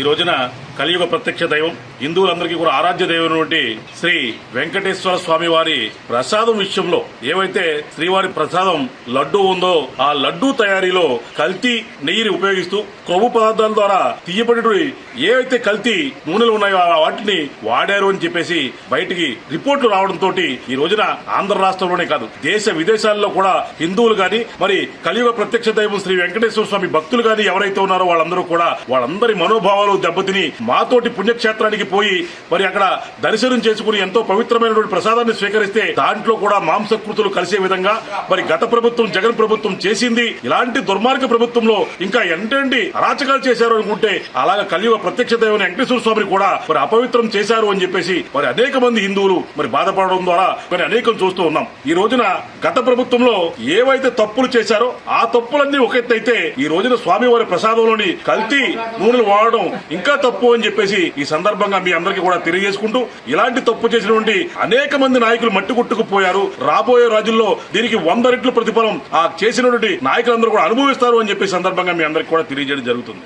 ఈ రోజున కలియుగ ప్రత్యక్ష దైవం హిందువులందరికీ కూడా ఆరాధ్య దైవమైనటువంటి శ్రీ వెంకటేశ్వర స్వామి వారి ప్రసాదం విషయంలో ఏవైతే శ్రీవారి ప్రసాదం లడ్డూ ఉందో ఆ లడ్డూ తయారీలో కల్తీ నెయ్యిని ఉపయోగిస్తూ క్రొవ్వు పదార్థాల ద్వారా తీయబడి ఏవైతే కల్తీ నూనెలు ఉన్నాయో వాటిని వాడారు అని చెప్పేసి బయటికి రిపోర్టులు రావడంతో ఈ రోజున ఆంధ్ర రాష్ట్రంలోనే కాదు దేశ విదేశాల్లో కూడా హిందువులు గాని మరి కలియుగ ప్రత్యక్ష దైవం శ్రీ వెంకటేశ్వర స్వామి భక్తులు గాని ఎవరైతే ఉన్నారో వాళ్ళందరూ కూడా వాళ్ళందరి మనోభావాలు దెబ్బతిని మాతోటి పుణ్యక్షేత్రానికి పోయి మరి అక్కడ దర్శనం చేసుకుని ఎంతో పవిత్రమైనటువంటి ప్రసాదాన్ని స్వీకరిస్తే దాంట్లో కూడా మాంసకృతులు కలిసే విధంగా మరి గత ప్రభుత్వం జగన్ ప్రభుత్వం చేసింది. ఇలాంటి దుర్మార్గ ప్రభుత్వంలో ఇంకా ఎంటండి అరాచకాలు చేశారు అనుకుంటే అలాగా కలియుగ ప్రత్యక్ష దైవం వెంకటేశ్వర స్వామిని కూడా మరి అపవిత్రం చేశారు అని చెప్పేసి మరి అనేక మంది హిందువులు మరి బాధపడడం ద్వారా మరి అనేకం చూస్తూ ఉన్నాం. ఈ రోజున గత ప్రభుత్వంలో ఏవైతే తప్పులు చేశారో ఆ తప్పులన్నీ ఒక ఎత్తు అయితే ఈ రోజున స్వామివారి ప్రసాదంలోని కల్తీ నూనెలు వాడడం ఇంకా తప్పు అని చెప్పేసి ఈ సందర్భంగా మీ అందరికీ కూడా తెలియజేసుకుంటూ ఇలాంటి తప్పు చేసినటువంటి అనేక మంది నాయకులు మట్టికొట్టుకుపోయారు. రాబోయే రోజుల్లో దీనికి 100 రెట్లు ప్రతిఫలం ఆ చేసినటువంటి నాయకులందరూ కూడా అనుభవిస్తారు అని చెప్పే సందర్భంగా మీ అందరికీ కూడా తెలియజేయడం జరుగుతుంది.